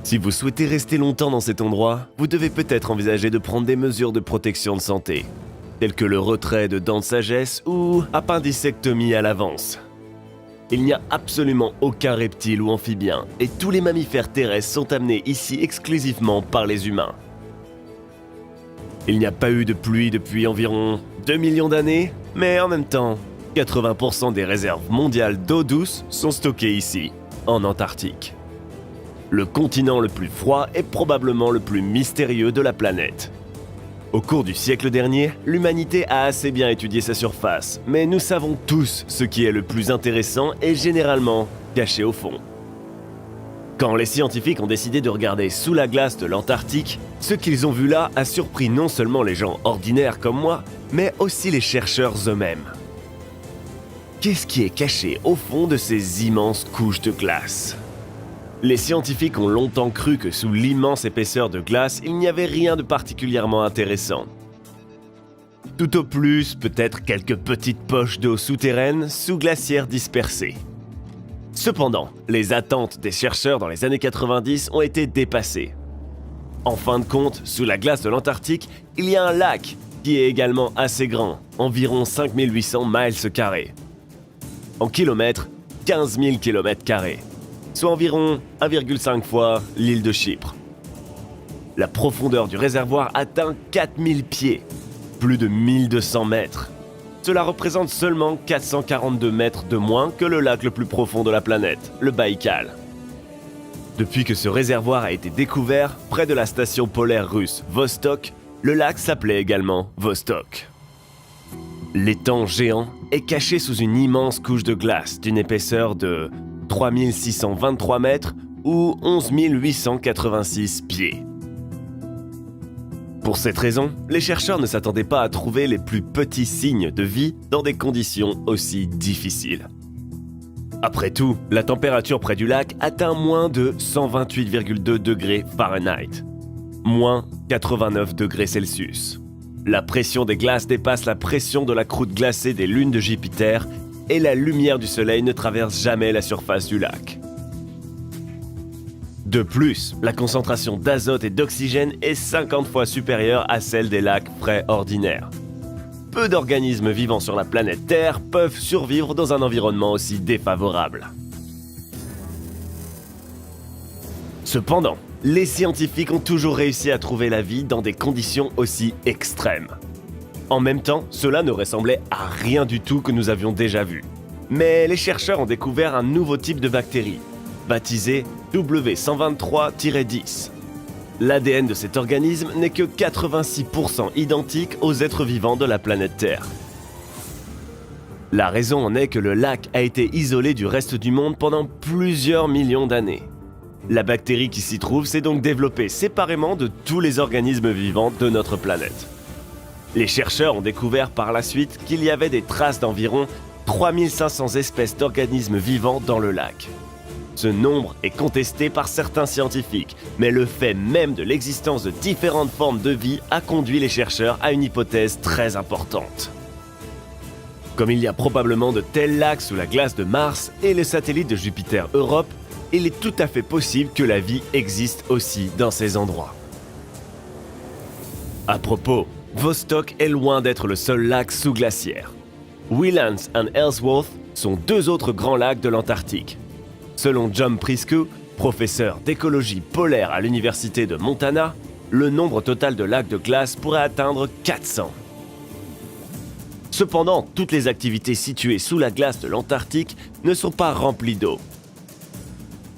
Si vous souhaitez rester longtemps dans cet endroit, vous devez peut-être envisager de prendre des mesures de protection de santé, telles que le retrait de dents de sagesse ou appendicectomie à l'avance. Il n'y a absolument aucun reptile ou amphibien, et tous les mammifères terrestres sont amenés ici exclusivement par les humains. Il n'y a pas eu de pluie depuis environ 2 millions d'années, mais en même temps, 80% des réserves mondiales d'eau douce sont stockées ici, en Antarctique. Le continent le plus froid est probablement le plus mystérieux de la planète. Au cours du siècle dernier, l'humanité a assez bien étudié sa surface, mais nous savons tous ce qui est le plus intéressant et généralement caché au fond. Quand les scientifiques ont décidé de regarder sous la glace de l'Antarctique, ce qu'ils ont vu là a surpris non seulement les gens ordinaires comme moi, mais aussi les chercheurs eux-mêmes. Qu'est-ce qui est caché au fond de ces immenses couches de glace ? Les scientifiques ont longtemps cru que sous l'immense épaisseur de glace, il n'y avait rien de particulièrement intéressant. Tout au plus, peut-être quelques petites poches d'eau souterraines sous-glaciaires dispersées. Cependant, les attentes des chercheurs dans les années 90 ont été dépassées. En fin de compte, sous la glace de l'Antarctique, il y a un lac qui est également assez grand, environ 5800 miles carrés. En kilomètres, 15 000 km carrés. Soit environ 1,5 fois l'île de Chypre. La profondeur du réservoir atteint 4000 pieds, plus de 1200 mètres. Cela représente seulement 442 mètres de moins que le lac le plus profond de la planète, le Baïkal. Depuis que ce réservoir a été découvert, près de la station polaire russe Vostok, le lac s'appelait également Vostok. L'étang géant est caché sous une immense couche de glace d'une épaisseur de 3623 mètres ou 11 886 pieds. Pour cette raison, les chercheurs ne s'attendaient pas à trouver les plus petits signes de vie dans des conditions aussi difficiles. Après tout, la température près du lac atteint moins de 128,2 degrés Fahrenheit, moins 89 degrés Celsius. La pression des glaces dépasse la pression de la croûte glacée des lunes de Jupiter et la lumière du soleil ne traverse jamais la surface du lac. De plus, la concentration d'azote et d'oxygène est 50 fois supérieure à celle des lacs frais ordinaires. Peu d'organismes vivant sur la planète Terre peuvent survivre dans un environnement aussi défavorable. Cependant, les scientifiques ont toujours réussi à trouver la vie dans des conditions aussi extrêmes. En même temps, cela ne ressemblait à rien du tout que nous avions déjà vu. Mais les chercheurs ont découvert un nouveau type de bactérie, baptisé W123-10. L'ADN de cet organisme n'est que 86% identique aux êtres vivants de la planète Terre. La raison en est que le lac a été isolé du reste du monde pendant plusieurs millions d'années. La bactérie qui s'y trouve s'est donc développée séparément de tous les organismes vivants de notre planète. Les chercheurs ont découvert par la suite qu'il y avait des traces d'environ 3500 espèces d'organismes vivants dans le lac. Ce nombre est contesté par certains scientifiques, mais le fait même de l'existence de différentes formes de vie a conduit les chercheurs à une hypothèse très importante. Comme il y a probablement de tels lacs sous la glace de Mars et le satellite de Jupiter Europe, il est tout à fait possible que la vie existe aussi dans ces endroits. À propos, Vostok est loin d'être le seul lac sous-glaciaire. Willands et Ellsworth sont deux autres grands lacs de l'Antarctique. Selon John Prisco, professeur d'écologie polaire à l'université de Montana, le nombre total de lacs de glace pourrait atteindre 400. Cependant, toutes les activités situées sous la glace de l'Antarctique ne sont pas remplies d'eau.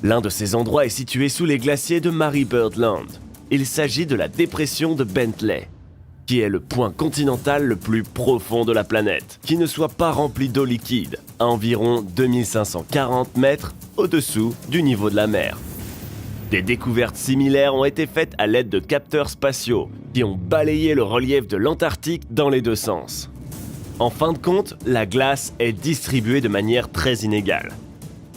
L'un de ces endroits est situé sous les glaciers de Mary Bird Land. Il s'agit de la dépression de Bentley, qui est le point continental le plus profond de la planète, qui ne soit pas rempli d'eau liquide, à environ 2540 mètres au-dessous du niveau de la mer. Des découvertes similaires ont été faites à l'aide de capteurs spatiaux, qui ont balayé le relief de l'Antarctique dans les deux sens. En fin de compte, la glace est distribuée de manière très inégale.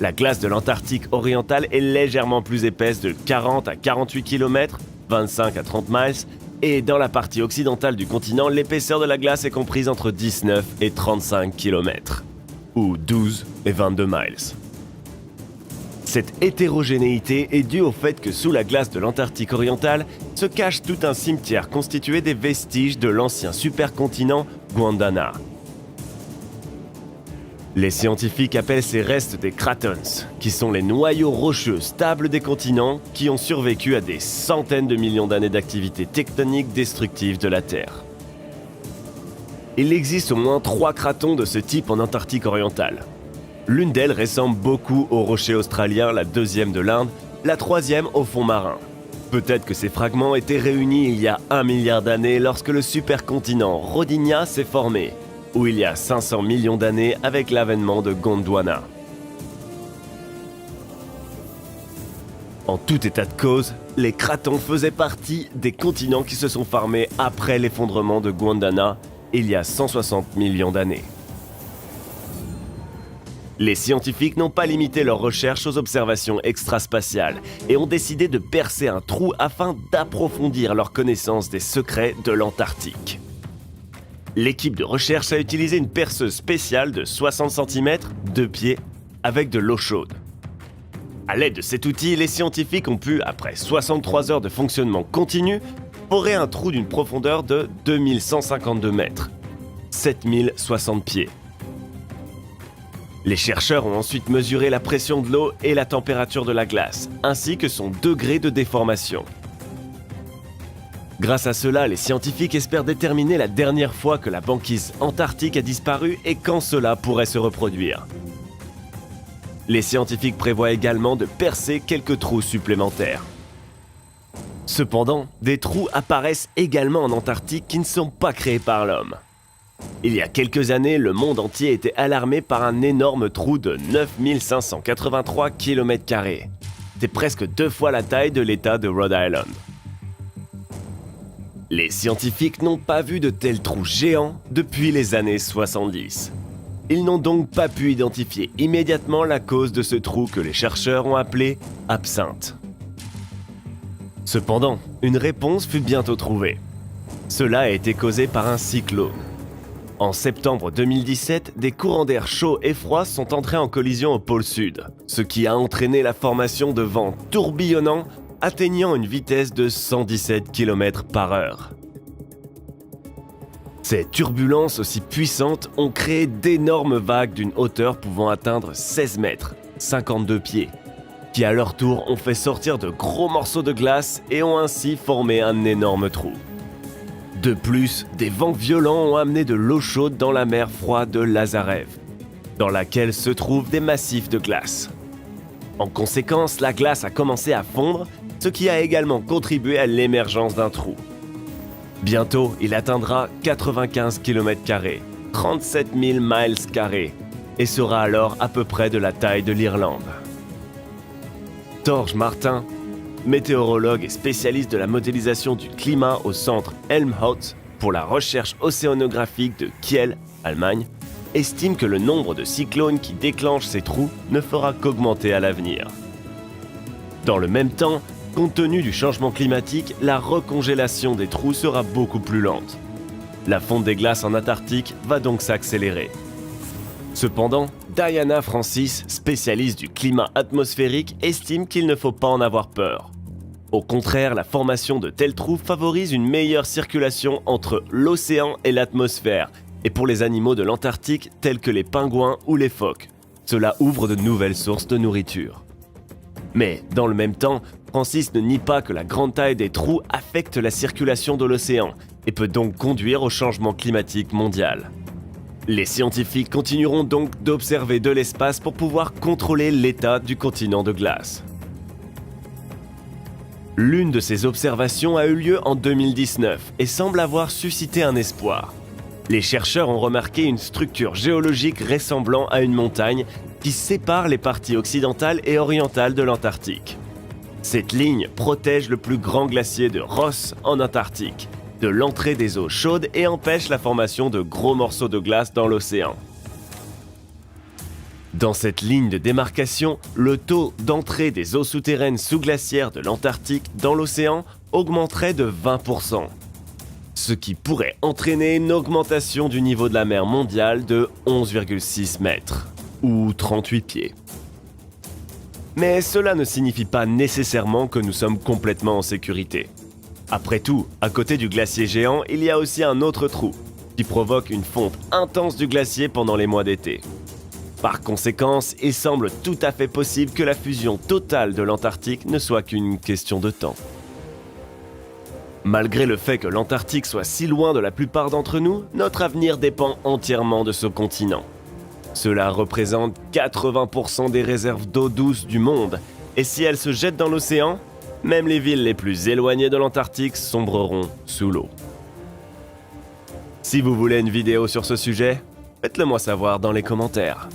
La glace de l'Antarctique orientale est légèrement plus épaisse de 40 à 48 km, 25 à 30 miles, et dans la partie occidentale du continent, l'épaisseur de la glace est comprise entre 19 et 35 km, ou 12 et 22 miles. Cette hétérogénéité est due au fait que sous la glace de l'Antarctique orientale se cache tout un cimetière constitué des vestiges de l'ancien supercontinent Gondwana. Les scientifiques appellent ces restes des cratons, qui sont les noyaux rocheux stables des continents qui ont survécu à des centaines de millions d'années d'activité tectonique destructive de la Terre. Il existe au moins 3 cratons de ce type en Antarctique orientale. L'une d'elles ressemble beaucoup au rocher australien, la deuxième de l'Inde, la troisième au fond marin. Peut-être que ces fragments étaient réunis il y a 1 milliard d'années lorsque le supercontinent Rodinia s'est formé, ou il y a 500 millions d'années avec l'avènement de Gondwana. En tout état de cause, les cratons faisaient partie des continents qui se sont formés après l'effondrement de Gondwana il y a 160 millions d'années. Les scientifiques n'ont pas limité leurs recherches aux observations extraspatiales et ont décidé de percer un trou afin d'approfondir leur connaissance des secrets de l'Antarctique. L'équipe de recherche a utilisé une perceuse spéciale de 60 cm, 2 pieds, avec de l'eau chaude. À l'aide de cet outil, les scientifiques ont pu, après 63 heures de fonctionnement continu, forer un trou d'une profondeur de 2152 mètres, 7060 pieds. Les chercheurs ont ensuite mesuré la pression de l'eau et la température de la glace, ainsi que son degré de déformation. Grâce à cela, les scientifiques espèrent déterminer la dernière fois que la banquise antarctique a disparu et quand cela pourrait se reproduire. Les scientifiques prévoient également de percer quelques trous supplémentaires. Cependant, des trous apparaissent également en Antarctique qui ne sont pas créés par l'homme. Il y a quelques années, le monde entier était alarmé par un énorme trou de 9583 km². C'est presque 2 fois la taille de l'État de Rhode Island. Les scientifiques n'ont pas vu de tels trous géants depuis les années 70. Ils n'ont donc pas pu identifier immédiatement la cause de ce trou que les chercheurs ont appelé absinthe. Cependant, une réponse fut bientôt trouvée. Cela a été causé par un cyclone. En septembre 2017, des courants d'air chaud et froid sont entrés en collision au pôle sud, ce qui a entraîné la formation de vents tourbillonnants atteignant une vitesse de 117 km/h. Ces turbulences aussi puissantes ont créé d'énormes vagues d'une hauteur pouvant atteindre 16 mètres, 52 pieds, qui à leur tour ont fait sortir de gros morceaux de glace et ont ainsi formé un énorme trou. De plus, des vents violents ont amené de l'eau chaude dans la mer froide de Lazarev, dans laquelle se trouvent des massifs de glace. En conséquence, la glace a commencé à fondre, ce qui a également contribué à l'émergence d'un trou. Bientôt, il atteindra 95 km², 37 000 miles carrés, et sera alors à peu près de la taille de l'Irlande. Torge Martin, météorologue et spécialiste de la modélisation du climat au centre Helmholtz pour la recherche océanographique de Kiel, Allemagne, estime que le nombre de cyclones qui déclenchent ces trous ne fera qu'augmenter à l'avenir. Dans le même temps, compte tenu du changement climatique, la recongélation des trous sera beaucoup plus lente. La fonte des glaces en Antarctique va donc s'accélérer. Cependant, Diana Francis, spécialiste du climat atmosphérique, estime qu'il ne faut pas en avoir peur. Au contraire, la formation de tels trous favorise une meilleure circulation entre l'océan et l'atmosphère, et pour les animaux de l'Antarctique tels que les pingouins ou les phoques. Cela ouvre de nouvelles sources de nourriture. Mais, dans le même temps, Francis ne nie pas que la grande taille des trous affecte la circulation de l'océan et peut donc conduire au changement climatique mondial. Les scientifiques continueront donc d'observer de l'espace pour pouvoir contrôler l'état du continent de glace. L'une de ces observations a eu lieu en 2019 et semble avoir suscité un espoir. Les chercheurs ont remarqué une structure géologique ressemblant à une montagne qui sépare les parties occidentales et orientales de l'Antarctique. Cette ligne protège le plus grand glacier de Ross en Antarctique de l'entrée des eaux chaudes et empêche la formation de gros morceaux de glace dans l'océan. Dans cette ligne de démarcation, le taux d'entrée des eaux souterraines sous-glaciaires de l'Antarctique dans l'océan augmenterait de 20%, ce qui pourrait entraîner une augmentation du niveau de la mer mondiale de 11,6 mètres, ou 38 pieds. Mais cela ne signifie pas nécessairement que nous sommes complètement en sécurité. Après tout, à côté du glacier géant, il y a aussi un autre trou, qui provoque une fonte intense du glacier pendant les mois d'été. Par conséquent, il semble tout à fait possible que la fusion totale de l'Antarctique ne soit qu'une question de temps. Malgré le fait que l'Antarctique soit si loin de la plupart d'entre nous, notre avenir dépend entièrement de ce continent. Cela représente 80% des réserves d'eau douce du monde, et si elles se jettent dans l'océan, même les villes les plus éloignées de l'Antarctique sombreront sous l'eau. Si vous voulez une vidéo sur ce sujet, faites-le moi savoir dans les commentaires.